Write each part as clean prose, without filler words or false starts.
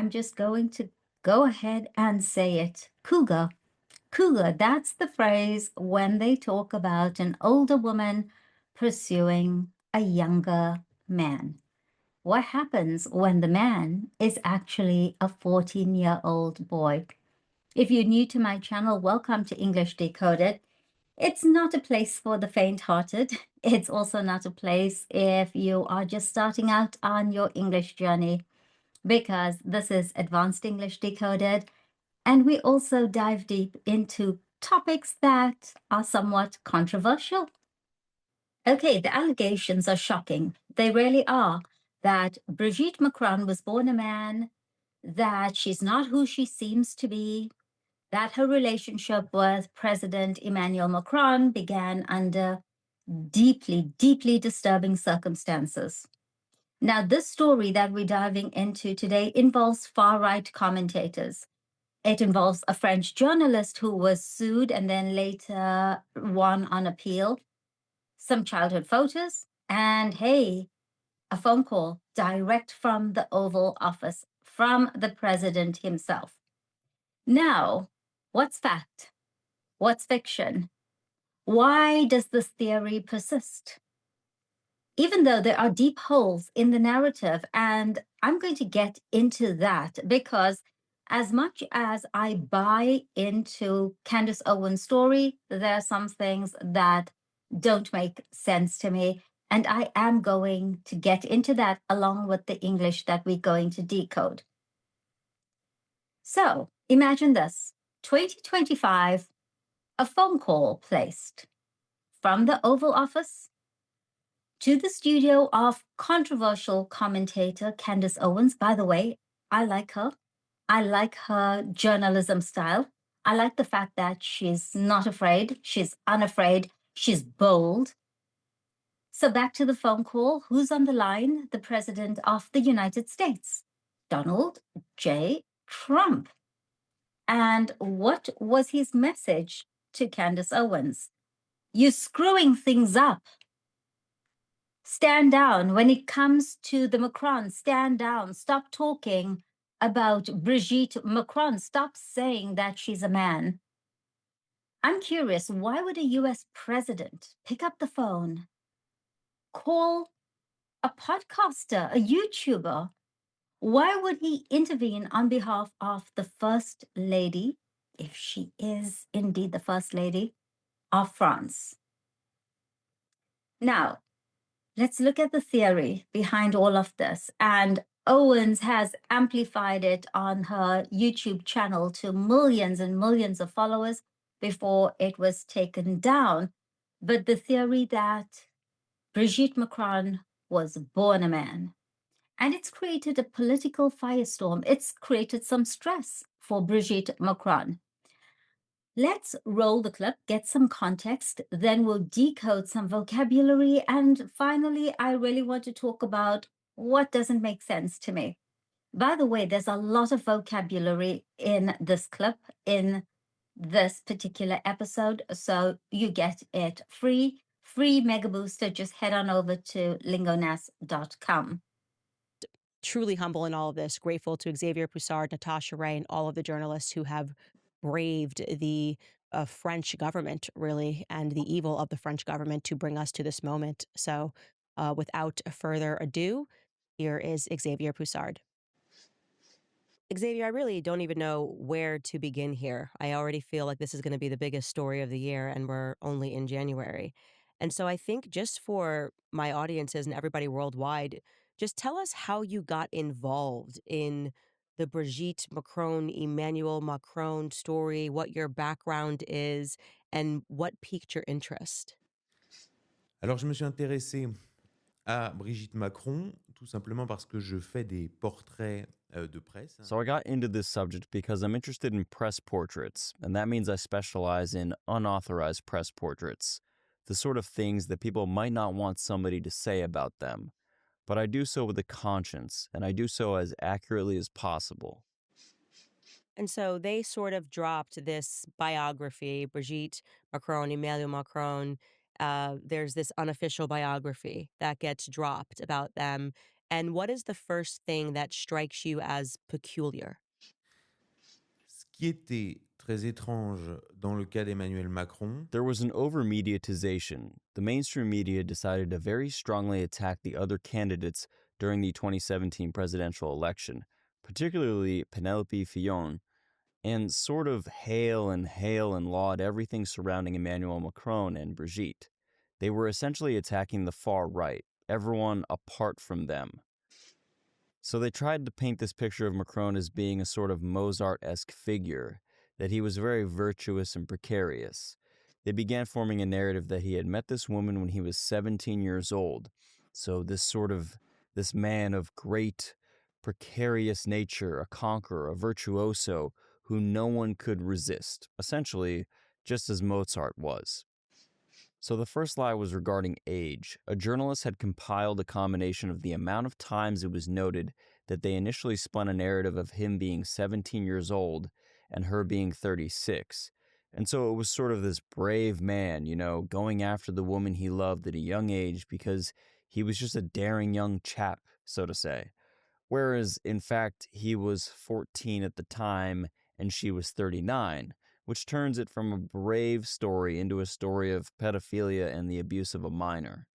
I'm just going to go ahead and say it. Cougar. Cougar, that's the phrase when they talk about an older woman pursuing a younger man. What happens when the man is actually a 14-year-old boy? If you're new to my channel, welcome to English Decoded. It's not a place for the faint-hearted. It's also not a place if you are just starting out on your English journey, because this is Advanced English Decoded, and we also dive deep into topics that are somewhat controversial. Okay, the allegations are shocking. They really are. That Brigitte Macron was born a man, that she's not who she seems to be, that her relationship with President Emmanuel Macron began under deeply, deeply disturbing circumstances. Now, this story that we're diving into today involves far-right commentators. It involves a French journalist who was sued and then later won on appeal, some childhood photos, and hey, a phone call direct from the Oval Office, from the president himself. Now, what's fact? What's fiction? Why does this theory persist? Even though there are deep holes in the narrative, and I'm going to get into that because as much as I buy into Candace Owens' story, there are some things that don't make sense to me. And I am going to get into that along with the English that we're going to decode. So imagine this, 2025, a phone call placed from the Oval Office to the studio of controversial commentator Candace Owens. By the way, I like her. I like her journalism style. I like the fact that she's not afraid, she's unafraid, she's bold. So back to the phone call. Who's on the line? The President of the United States, Donald J. Trump. And what was his message to Candace Owens? You're screwing things up. Stand down. When it comes to the Macrons, stand down. Stop talking about Brigitte Macron. Stop saying that she's a man. I'm curious, why would a US president pick up the phone, call a podcaster, a YouTuber? Why would he intervene on behalf of the First Lady, if she is indeed the First Lady, of France? Now, let's look at the theory behind all of this. And Owens has amplified it on her YouTube channel to millions and millions of followers before it was taken down. But the theory that Brigitte Macron was born a man, and it's created a political firestorm. It's created some stress for Brigitte Macron. Let's roll the clip, get some context, then we'll decode some vocabulary, and finally, I really want to talk about what doesn't make sense to me. By the way, there's a lot of vocabulary in this clip, in this particular episode, so you get it free Mega Booster. Just head on over to lingonas.com. Truly humble in all of this, grateful to Xavier Poussard, Natasha Ray, and all of the journalists who have braved the French government, really, and the evil of the French government to bring us to this moment. So without further ado, here is Xavier Poussard. Xavier, I really don't even know where to begin here. I already feel like this is going to be the biggest story of the year, and we're only in January. And so I think just for my audiences and everybody worldwide, just tell us how you got involved in the Brigitte Macron, Emmanuel Macron story, what your background is, and what piqued your interest. Alors, je me suis intéressé à Brigitte Macron, tout simplement parce que je fais des portraits de presse. So I got into this subject because I'm interested in press portraits, and that means I specialize in unauthorized press portraits, the sort of things that people might not want somebody to say about them. But I do so with a conscience, and I do so as accurately as possible. And so they sort of dropped this biography, Brigitte Macron, Emmanuel Macron. There's this unofficial biography that gets dropped about them. And what is the first thing that strikes you as peculiar? Ce qui était très étrange dans le cas d'Emmanuel Macron, There was an over-mediatization. The mainstream media decided to very strongly attack the other candidates during the 2017 presidential election, particularly Penelope Fillon, and sort of hail and laud everything surrounding Emmanuel Macron and Brigitte. They were essentially attacking the far right, everyone apart from them. So they tried to paint this picture of Macron as being a sort of Mozart-esque figure, that he was very virtuous and precarious. They began forming a narrative that he had met this woman when he was 17 years old. So this man of great precarious nature, a conqueror, a virtuoso, who no one could resist, essentially just as Mozart was. So the first lie was regarding age. A journalist had compiled a combination of the amount of times it was noted that they initially spun a narrative of him being 17 years old and her being 36. And so it was sort of this brave man, going after the woman he loved at a young age because he was just a daring young chap, so to say. Whereas, in fact, he was 14 at the time and she was 39, which turns it from a brave story into a story of pedophilia and the abuse of a minor.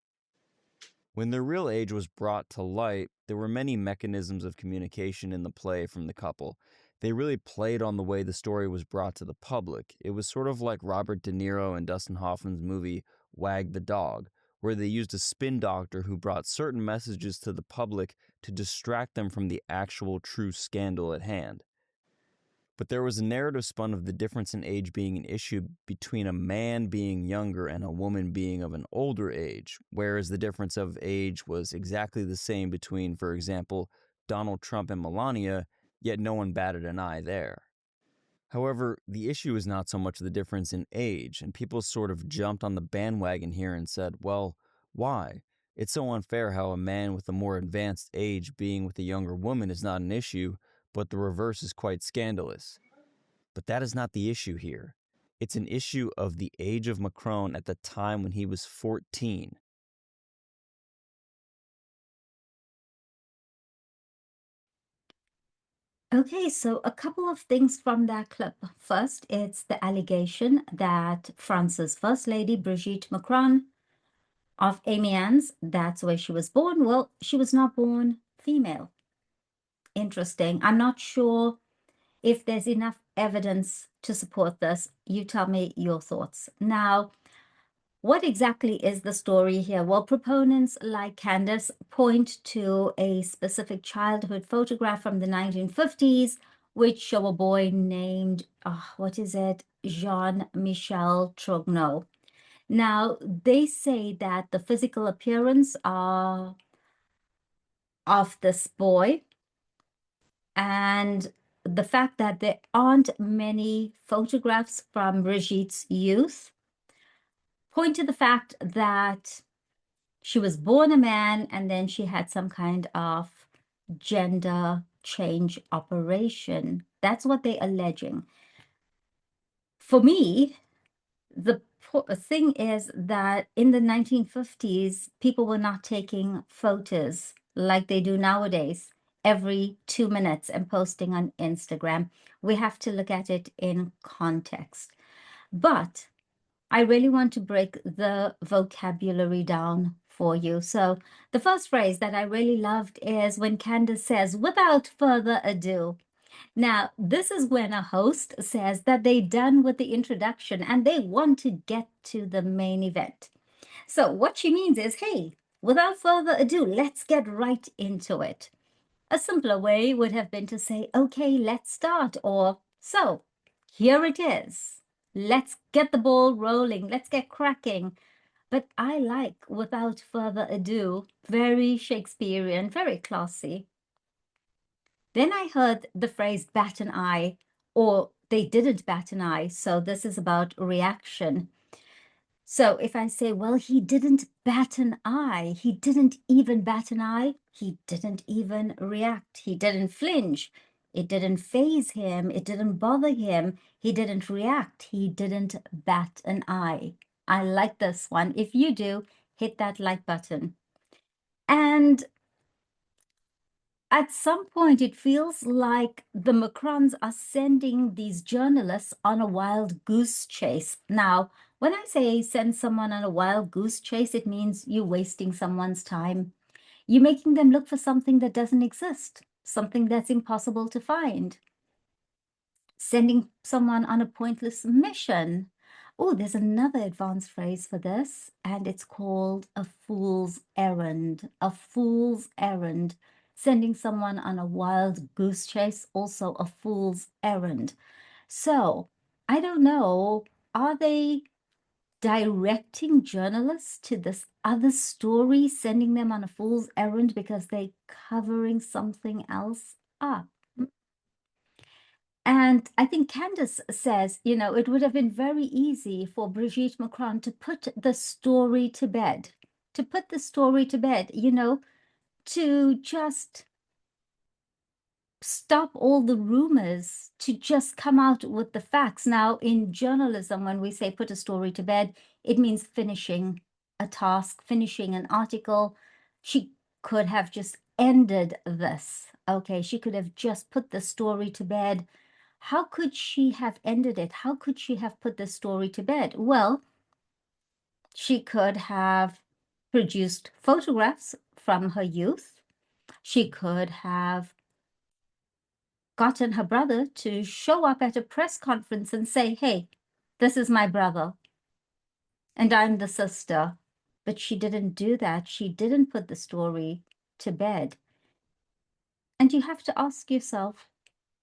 When their real age was brought to light, there were many mechanisms of communication in the play from the couple. They really played on the way the story was brought to the public. It was sort of like Robert De Niro and Dustin Hoffman's movie Wag the Dog, where they used a spin doctor who brought certain messages to the public to distract them from the actual true scandal at hand. But there was a narrative spun of the difference in age being an issue between a man being younger and a woman being of an older age, whereas the difference of age was exactly the same between, for example, Donald Trump and Melania, yet no one batted an eye there. However, the issue is not so much the difference in age, and people sort of jumped on the bandwagon here and said, well, why? It's so unfair how a man with a more advanced age being with a younger woman is not an issue, but the reverse is quite scandalous. But that is not the issue here. It's an issue of the age of Macron at the time when he was 14. Okay, so a couple of things from that clip. First, it's the allegation that France's First Lady, Brigitte Macron, of Amiens, that's where she was born. Well, she was not born female. Interesting. I'm not sure if there's enough evidence to support this. You tell me your thoughts. Now, what exactly is the story here? Well, proponents like Candace point to a specific childhood photograph from the 1950s, which show a boy named, Jean-Michel Trogneux. Now, they say that the physical appearance of this boy and the fact that there aren't many photographs from Brigitte's youth point to the fact that she was born a man and then she had some kind of gender change operation. That's what they're alleging. For me, the thing is that in the 1950s, people were not taking photos like they do nowadays every 2 minutes and posting on Instagram. We have to look at it in context. But I really want to break the vocabulary down for you. So the first phrase that I really loved is when Candace says, without further ado. Now, this is when a host says that they're done with the introduction and they want to get to the main event. So what she means is, hey, without further ado, let's get right into it. A simpler way would have been to say, okay, let's start, or so here it is. Let's get the ball rolling. Let's get cracking. But I like without further ado, very Shakespearean, very classy. Then I heard the phrase bat an eye, or they didn't bat an eye. So this is about reaction. So if I say, well, he didn't bat an eye, he didn't even bat an eye, he didn't even react, he didn't flinch, it didn't faze him, it didn't bother him, he didn't react, he didn't bat an eye. I like this one. If you do, hit that like button. And at some point, it feels like the Macrons are sending these journalists on a wild goose chase. Now, when I say send someone on a wild goose chase, it means you're wasting someone's time. You're making them look for something that doesn't exist, something that's impossible to find. Sending someone on a pointless mission. Oh, there's another advanced phrase for this, and it's called a fool's errand. A fool's errand. Sending someone on a wild goose chase, also a fool's errand. So, I don't know, are they directing journalists to this other story, sending them on a fool's errand because they're covering something else up? And I think Candace says, you know, it would have been very easy for Brigitte Macron to put the story to bed, you know, to just stop all the rumors, to just come out with the facts. Now, in journalism, when we say put a story to bed, it means finishing a task, finishing an article. She could have just ended this. Okay, she could have just put the story to bed. How could she have ended it? How could she have put the story to bed? Well, she could have produced photographs from her youth. She could have gotten her brother to show up at a press conference and say, hey, this is my brother, and I'm the sister. But she didn't do that. She didn't put the story to bed. And you have to ask yourself,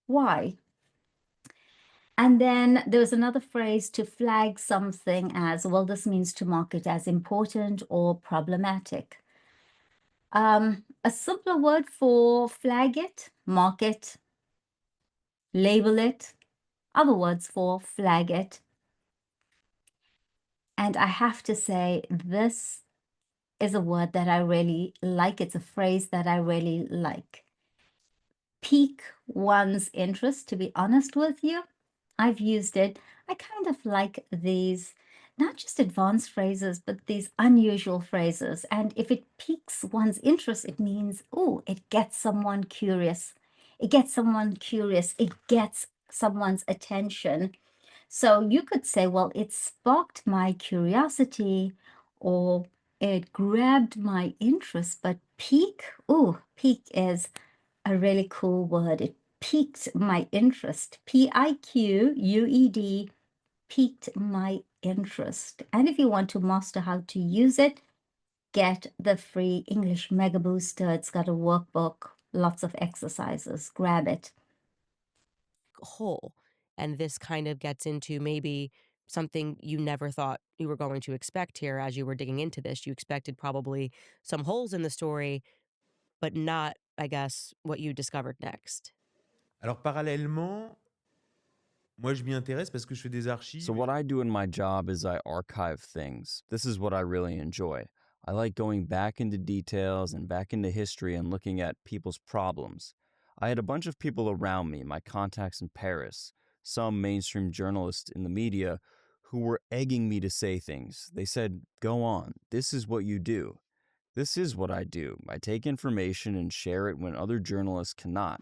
why? And then there's another phrase, to flag something as, well, this means to mark it as important or problematic. A simpler word for flag it, mark it, label it, other words for flag it. And I have to say, this is a word that I really like. It's a phrase that I really like. Pique one's interest, to be honest with you. I've used it. I kind of like these, not just advanced phrases, but these unusual phrases. And if it piques one's interest, it means, oh, it gets someone curious. It gets someone curious. It gets someone's attention. So you could say, well, it sparked my curiosity or it grabbed my interest, but pique, oh, pique is a really cool word. It piqued my interest. Piqued, piqued my interest. And if you want to master how to use it, get the free English Mega Booster. It's got a workbook, lots of exercises. Grab it. Whole. And this kind of gets into maybe something you never thought you were going to expect here as you were digging into this. You expected probably some holes in the story, but not, I guess, what you discovered next. Alors parallèlement, moi je m'y intéresse parce que je fais des archives. So what I do in my job is I archive things. This is what I really enjoy. I like going back into details and back into history and looking at people's problems. I had a bunch of people around me, my contacts in Paris, some mainstream journalists in the media, who were egging me to say things. They said, go on, this is what you do. This is what I do. I take information and share it when other journalists cannot.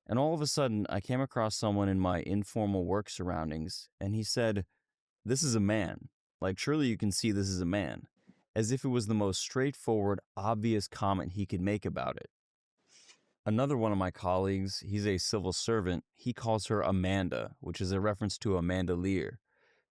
And all of a sudden, I came across someone in my informal work surroundings, and he said, this is a man. Like, surely you can see this is a man. As if it was the most straightforward, obvious comment he could make about it. Another one of my colleagues, he's a civil servant, he calls her Amanda, which is a reference to Amanda Lear.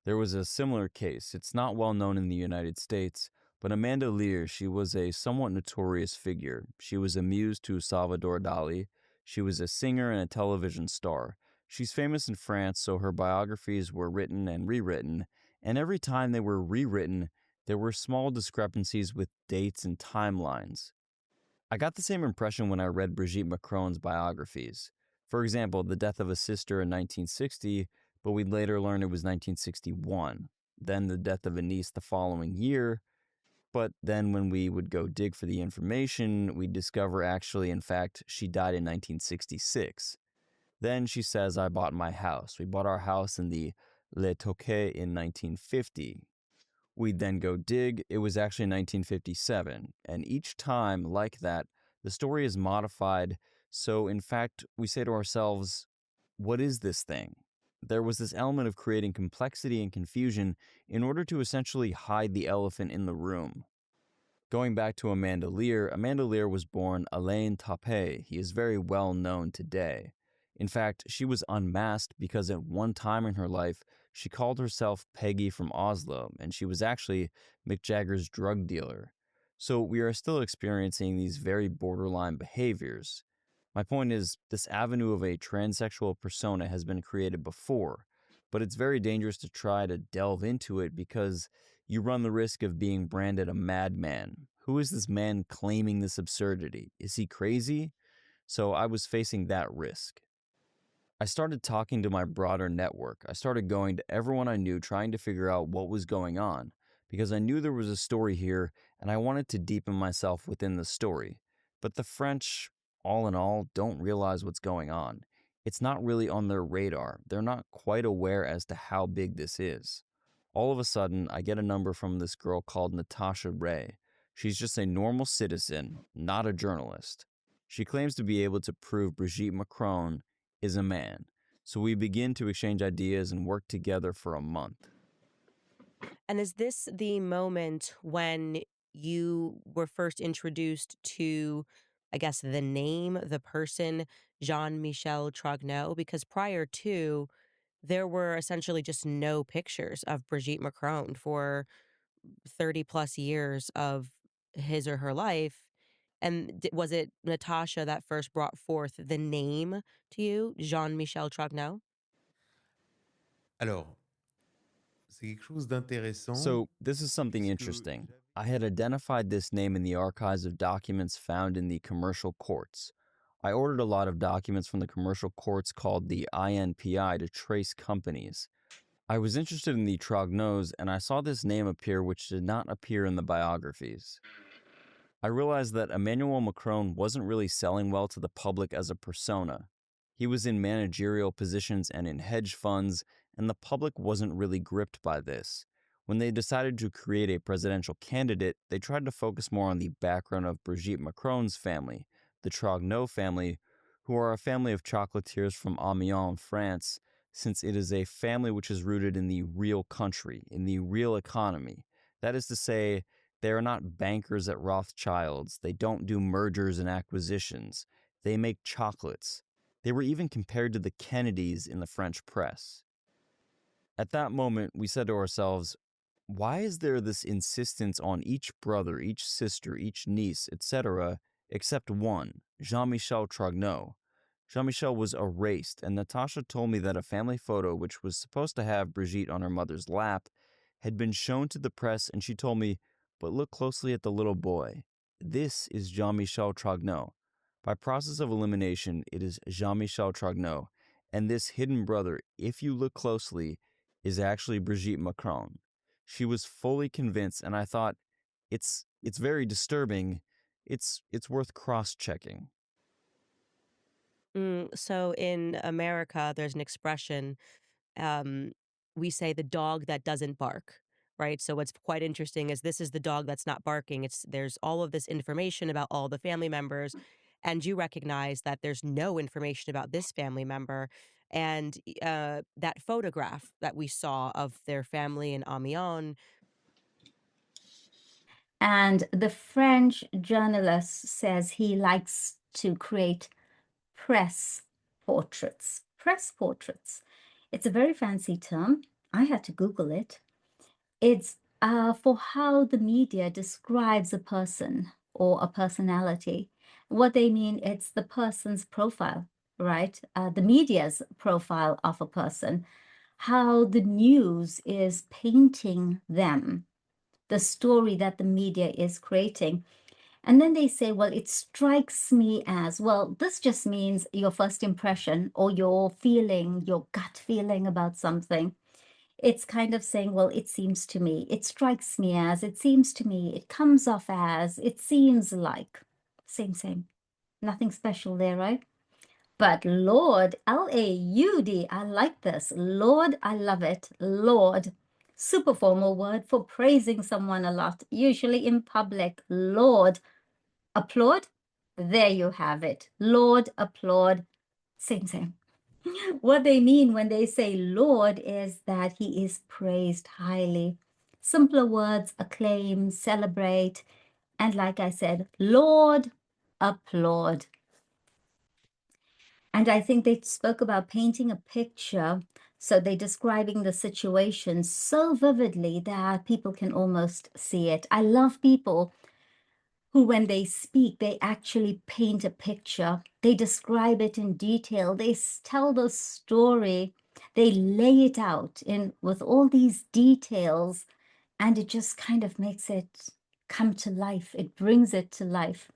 There was a similar case. It's not well known in the United States, but Amanda Lear, she was a somewhat notorious figure. She was a muse to Salvador Dali. She was a singer and a television star. She's famous in France, so her biographies were written and rewritten, and every time they were rewritten, there were small discrepancies with dates and timelines. I got the same impression when I read Brigitte Macron's biographies. For example, the death of a sister in 1960, but we'd later learn it was 1961. Then the death of a niece the following year, but then when we would go dig for the information, we'd discover actually, in fact, she died in 1966. Then she says, I bought my house. We bought our house in the Le Touquet in 1950. We'd then go dig. It was actually 1957. And each time like that, the story is modified So, in fact, we say to ourselves, what is this thing? There was this element of creating complexity and confusion in order to essentially hide the elephant in the room. Going back to Amanda Lear was born Alain Tape. He is very well known today. In fact, she was unmasked because at one time in her life, she called herself Peggy from Oslo, and she was actually Mick Jagger's drug dealer. So we are still experiencing these very borderline behaviors. My point is, this avenue of a transsexual persona has been created before, but it's very dangerous to try to delve into it because you run the risk of being branded a madman. Who is this man claiming this absurdity? Is he crazy? So I was facing that risk. I started talking to my broader network. I started going to everyone I knew trying to figure out what was going on because I knew there was a story here and I wanted to deepen myself within the story. But the French, all in all, don't realize what's going on. It's not really on their radar. They're not quite aware as to how big this is. All of a sudden, I get a number from this girl called Natasha Ray. She's just a normal citizen, not a journalist. She claims to be able to prove Brigitte Macron is a man. So we begin to exchange ideas and work together for a month. And is this the moment when you were first introduced to, I guess, the name, the person, Jean-Michel Trogneau? Because prior to, there were essentially just no pictures of Brigitte Macron for 30 plus years of his or her life. And was it Natasha that first brought forth the name to you, Jean-Michel Trogneau? Alors, c'est quelque chose d'intéressant So this is something puisque interesting. I had identified this name in the archives of documents found in the commercial courts. I ordered a lot of documents from the commercial courts called the INPI to trace companies. I was interested in the Trogneaus, and I saw this name appear which did not appear in the biographies. I realized that Emmanuel Macron wasn't really selling well to the public as a persona. He was in managerial positions and in hedge funds, and the public wasn't really gripped by this. When they decided to create a presidential candidate, they tried to focus more on the background of Brigitte Macron's family, the Trogneau family, who are a family of chocolatiers from Amiens, France, since it is a family which is rooted in the real country, in the real economy. That is to say, they are not bankers at Rothschilds. They don't do mergers and acquisitions. They make chocolates. They were even compared to the Kennedys in the French press. At that moment, we said to ourselves, why is there this insistence on each brother, each sister, each niece, etc., except one, Jean-Michel Trogneau? Jean-Michel was erased, and Natasha told me that a family photo, which was supposed to have Brigitte on her mother's lap, had been shown to the press, and she told me, but look closely at the little boy. This is Jean-Michel Trogneau. By process of elimination, it is Jean-Michel Trogneau, and this hidden brother, if you look closely, is actually Brigitte Macron. She was fully convinced, and I thought, it's very disturbing. It's worth cross-checking. So in America, there's an expression, um, we say the dog that doesn't bark, right? So what's quite interesting is this is the dog that's not barking. There's all of this information about all the family members, and you recognize that there's no information about this family member. And that photograph that we saw of their family in Amiens. And the French journalist says he likes to create press portraits. Press portraits. It's a very fancy term. I had to Google it. It's for how the media describes a person or a personality. What they mean, it's the person's profile, right? The media's profile of a person, how the news is painting them, the story that the media is creating. And then they say, well, it strikes me as, well, this just means your first impression or your feeling, your gut feeling about something. It's kind of saying, well, it seems to me, it strikes me as, it seems to me, it comes off as, it seems like. Same. Nothing special there, right? But Lord, Laud, I like this. Lord, I love it. Lord, super formal word for praising someone a lot, usually in public. Lord, applaud? There you have it. Laud, applaud, same, same. What they mean when they say Lord is that he is praised highly. Simpler words, acclaim, celebrate, and like I said, Lord, applaud. And I think they spoke about painting a picture. So they're describing the situation so vividly that people can almost see it. I love people who, when they speak, they actually paint a picture. They describe it in detail. They tell the story. They lay it out in with all these details, and it just kind of makes it come to life. It brings it to life.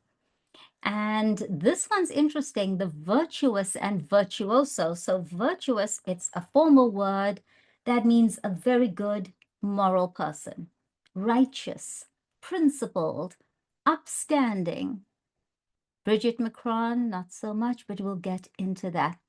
And this one's interesting, the virtuous and virtuoso. So virtuous, it's a formal word that means a very good moral person, righteous, principled, upstanding. Brigitte Macron, not so much, but we'll get into that.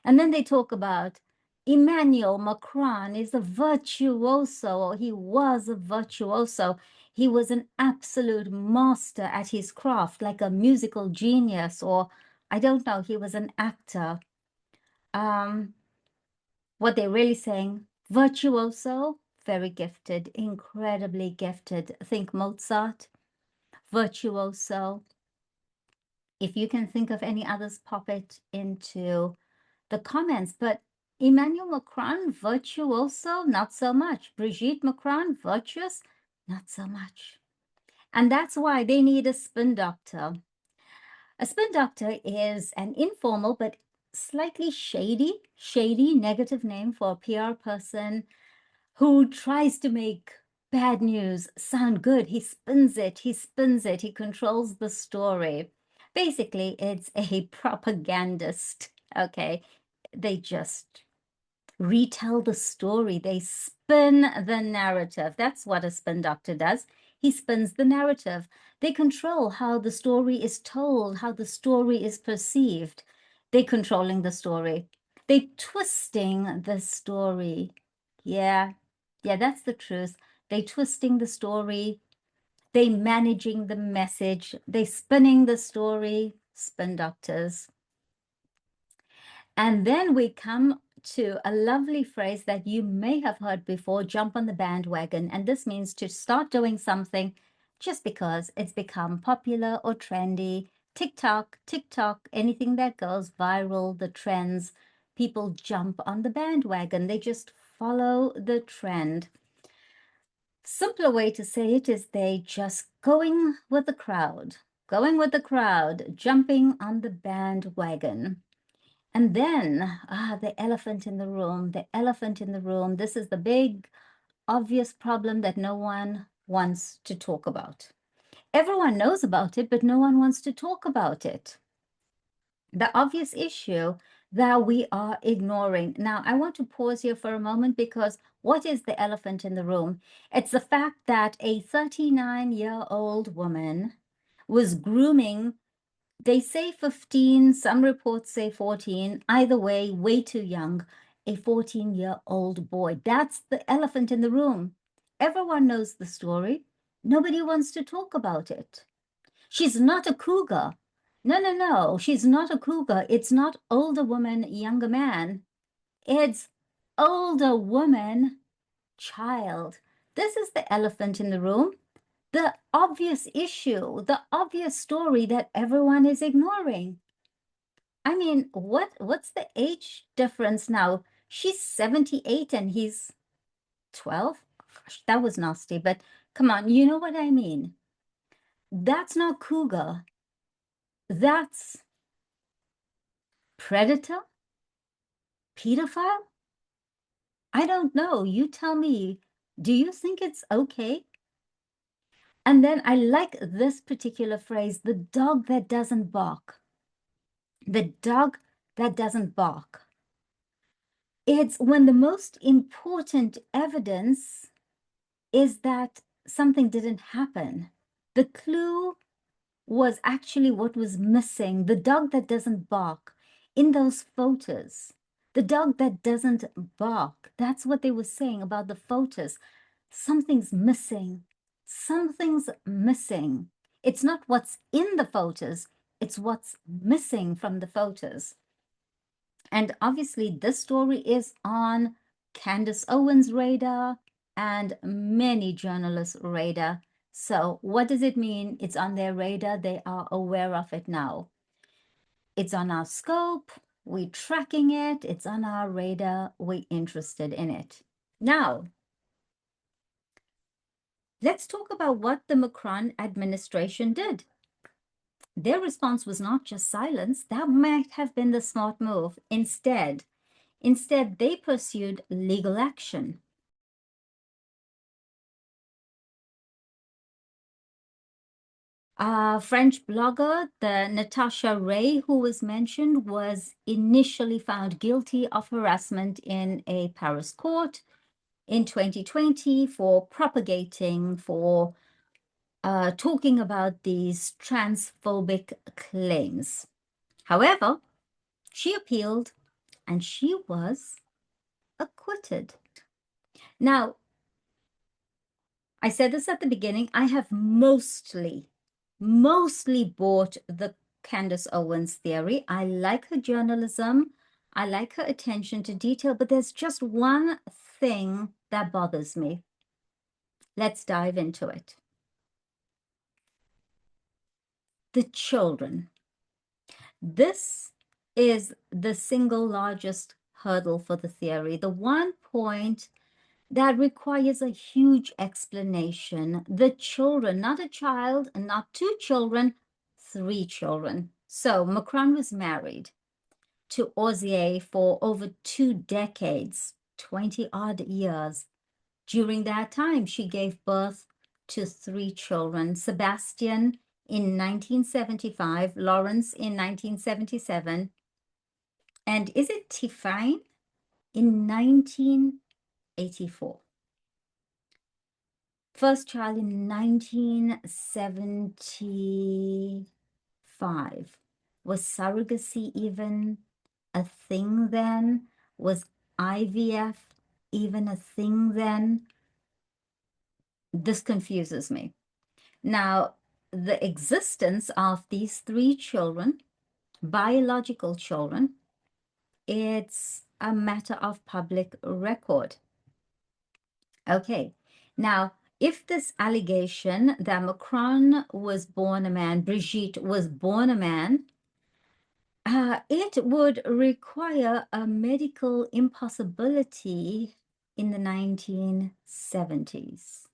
And then they talk about Emmanuel Macron is a virtuoso, or he was a virtuoso. He was an absolute master at his craft, like a musical genius, or I don't know, he was an actor. What they're really saying, virtuoso, very gifted, incredibly gifted. Think Mozart, virtuoso. If you can think of any others, pop it into the comments. But Emmanuel Macron, virtuoso, not so much. Brigitte Macron, virtuous, not so much. And that's why they need a spin doctor. A spin doctor is an informal but slightly shady negative name for a PR person who tries to make bad news sound good. He spins it, he controls the story. Basically, it's a propagandist, okay? They just retell the story. They spin the narrative. That's what a spin doctor does. He spins the narrative. They control how the story is told, how the story is perceived. They're controlling the story. They're twisting the story. Yeah, that's the truth. They're twisting the story. They're managing the message. They're spinning the story. Spin doctors. And then we come to a lovely phrase that you may have heard before, jump on the bandwagon. And this means to start doing something just because it's become popular or trendy. TikTok, anything that goes viral, the trends, people jump on the bandwagon. They just follow the trend. Simpler way to say it is they just going with the crowd, jumping on the bandwagon. And then, the elephant in the room, This is the big, obvious problem that no one wants to talk about. Everyone knows about it, but no one wants to talk about it. The obvious issue that we are ignoring. Now, I want to pause here for a moment because what is the elephant in the room? It's the fact that a 39-year-old woman was grooming. They say 15, some reports say 14. Either way too young. A 14-year-old boy. That's the elephant in the room. Everyone knows the story. Nobody wants to talk about it. She's not a cougar. No. She's not a cougar. It's not older woman, younger man. It's older woman, child. This is the elephant in the room. The obvious issue, the obvious story that everyone is ignoring. I mean, what's the age difference now? She's 78 and he's 12? Gosh, that was nasty, but come on, you know what I mean. That's not cougar. That's predator? Pedophile? I don't know. You tell me. Do you think it's okay? And then I like this particular phrase, the dog that doesn't bark. The dog that doesn't bark. It's when the most important evidence is that something didn't happen. The clue was actually what was missing. The dog that doesn't bark in those photos. The dog that doesn't bark. That's what they were saying about the photos. Something's missing. Something's missing. It's not what's in the photos. It's what's missing from the photos. And obviously, this story is on Candace Owens' radar and many journalists' radar. So what does it mean? It's on their radar. They are aware of it now. It's on our scope. We're tracking it. It's on our radar. We're interested in it. Now, let's talk about what the Macron administration did. Their response was not just silence. That might have been the smart move. Instead, they pursued legal action. French blogger, the Natasha Ray, who was mentioned, was initially found guilty of harassment in a Paris court in 2020 for propagating, for talking about these transphobic claims. However, she appealed and she was acquitted. Now, I said this at the beginning, I have mostly bought the Candace Owens theory. I like her journalism. I like her attention to detail, but there's just one thing that bothers me. Let's dive into it. The children. This is the single largest hurdle for the theory. The one point that requires a huge explanation. The children, not a child, not two children, 3 children. So Macron was married to Ozier for over 2 decades, 20 odd years. During that time, she gave birth to 3 children, Sebastian in 1975, Lawrence in 1977, and is it Tiffany in 1984. First child in 1975. Was surrogacy even a thing then? Was IVF even a thing then? This confuses me. Now, the existence of these 3 children, biological children, it's a matter of public record. Okay, now, if this allegation that Macron was born a man, Brigitte was born a man, it would require a medical impossibility in the 1970s.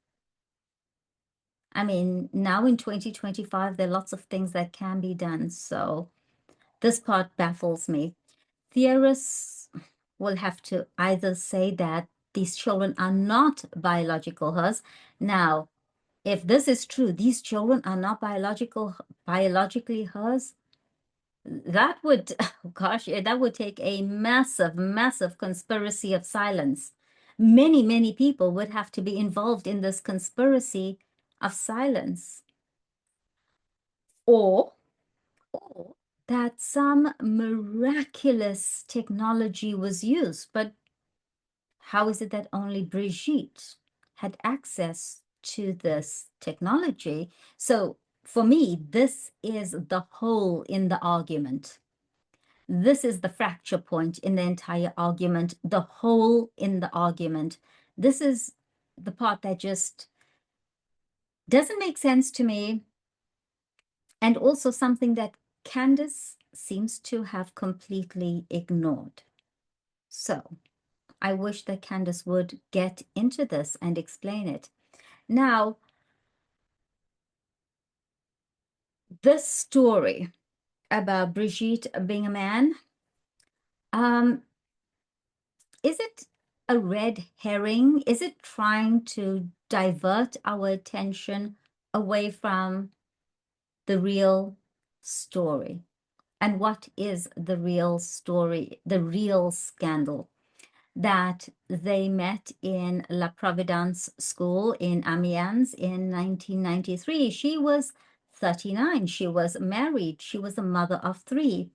I mean, now in 2025, there are lots of things that can be done. So this part baffles me. Theorists will have to either say that these children are not biological hers. Now, if this is true, these children are not biologically hers, that would, gosh, that would take a massive conspiracy of silence. Many people would have to be involved in this conspiracy of silence. Or that some miraculous technology was used. But how is it that only Brigitte had access to this technology? So for me, this is the hole in the argument. This is the fracture point in the entire argument, the hole in the argument. This is the part that just doesn't make sense to me. And also something that Candace seems to have completely ignored. So I wish that Candace would get into this and explain it. Now, this story about Brigitte being a man, is it a red herring? Is it trying to divert our attention away from the real story? And what is the real story, the real scandal? That they met in La Providence School in Amiens in 1993. She was 39. She was married. She was a mother of 3.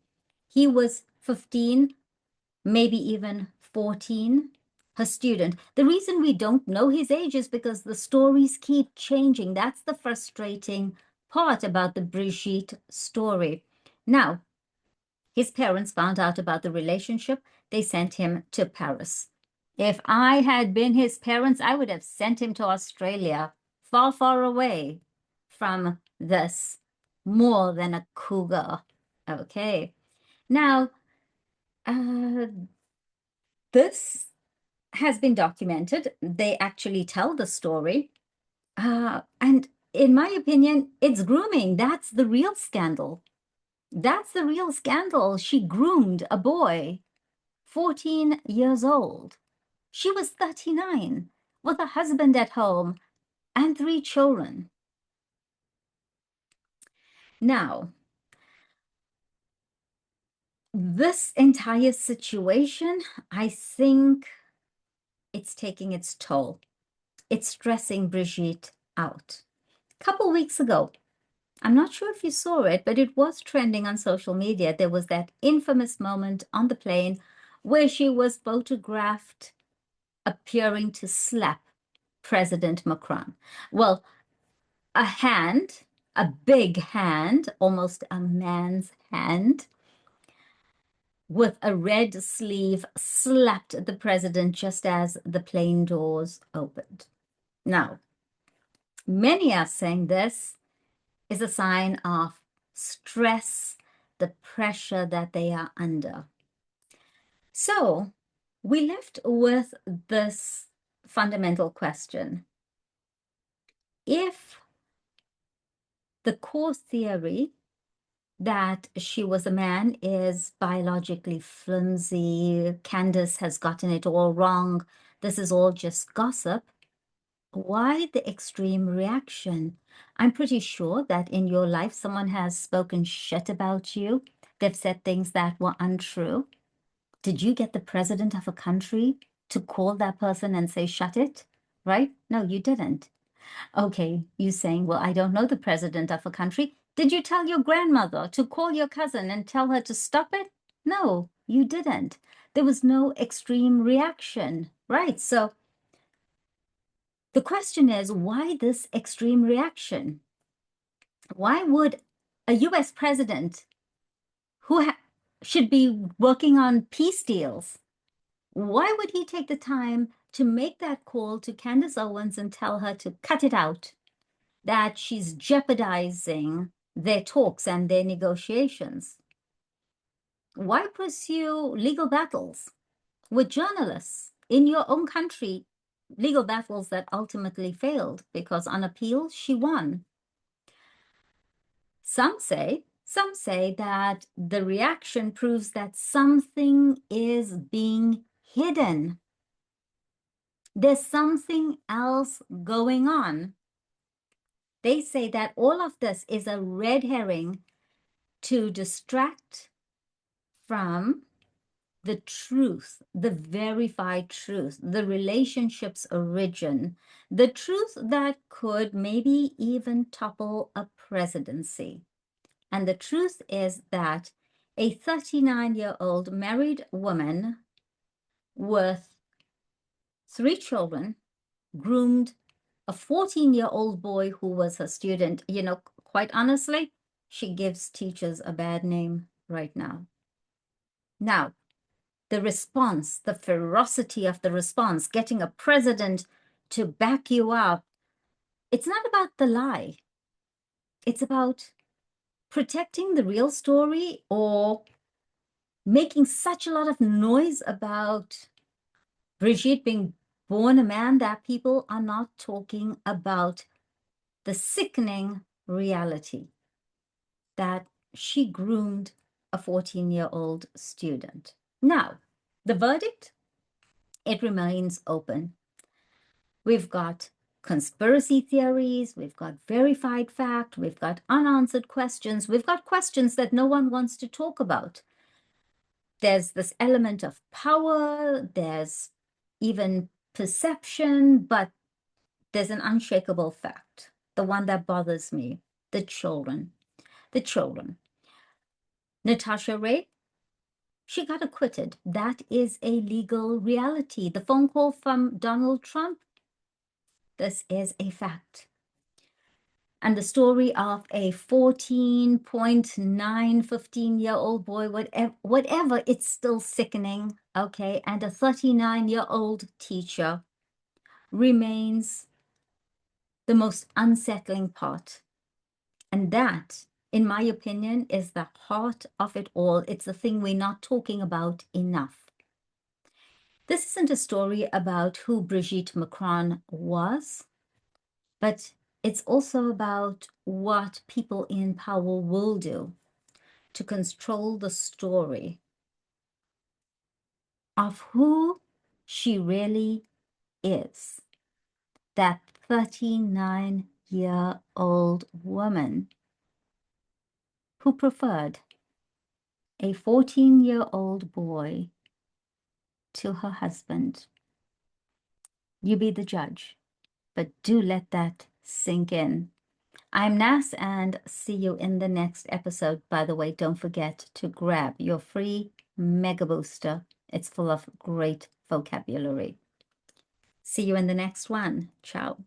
He was 15, maybe even 14, her student. The reason we don't know his age is because the stories keep changing. That's the frustrating part about the Brigitte story. Now, his parents found out about the relationship. They sent him to Paris. If I had been his parents, I would have sent him to Australia, far, far away from this, more than a cougar. Okay. Now, this has been documented. They actually tell the story. And in my opinion, it's grooming. That's the real scandal. That's the real scandal. She groomed a boy, 14 years old. She was 39 with a husband at home and 3 children. Now, this entire situation, I think it's taking its toll. It's stressing Brigitte out. A couple weeks ago, I'm not sure if you saw it, but it was trending on social media. There was that infamous moment on the plane where she was photographed appearing to slap President Macron. Well, a hand, a big hand, almost a man's hand, with a red sleeve slapped the president just as the plane doors opened. Now, many are saying this is a sign of stress, the pressure that they are under. So we left with this fundamental question. If the core theory that she was a man is biologically flimsy, Candace has gotten it all wrong, this is all just gossip, why the extreme reaction? I'm pretty sure that in your life, someone has spoken shit about you. They've said things that were untrue. Did you get the president of a country to call that person and say, shut it? Right? No, you didn't. Okay, you saying, well, I don't know the president of a country. Did you tell your grandmother to call your cousin and tell her to stop it? No, you didn't. There was no extreme reaction, right? So the question is, why this extreme reaction? Why would a US president who should be working on peace deals, why would he take the time to make that call to Candace Owens and tell her to cut it out, that she's jeopardizing their talks and their negotiations? Why pursue legal battles with journalists in your own country, legal battles that ultimately failed because on appeal she won? Some say that the reaction proves that something is being hidden. There's something else going on. They say that all of this is a red herring to distract from the truth, the verified truth, the relationship's origin, the truth that could maybe even topple a presidency. And the truth is that a 39-year-old married woman with 3 children groomed a 14-year-old boy who was her student. You know, quite honestly, she gives teachers a bad name right now. Now, the response, the ferocity of the response, getting a president to back you up, it's not about the lie. It's about protecting the real story or making such a lot of noise about Brigitte being born a man that people are not talking about the sickening reality that she groomed a 14-year-old student. Now, the verdict, it remains open. We've got conspiracy theories, we've got verified fact, we've got unanswered questions, we've got questions that no one wants to talk about. There's this element of power, there's even perception, but there's an unshakable fact, the one that bothers me, the children. The children. Natasha Ray, she got acquitted. That is a legal reality. The phone call from Donald Trump, this is a fact. And the story of a 14.9, 15-year-old boy, whatever, it's still sickening, okay? And a 39-year-old teacher remains the most unsettling part. And that, in my opinion, is the heart of it all. It's the thing we're not talking about enough. This isn't a story about who Brigitte Macron was, but it's also about what people in power will do to control the story of who she really is. That 39-year-old woman who preferred a 14-year-old boy to her husband. You be the judge, but do let that sink in. I'm Nas, and see you in the next episode. By the way, don't forget to grab your free Mega Booster. It's full of great vocabulary. See you in the next one. Ciao.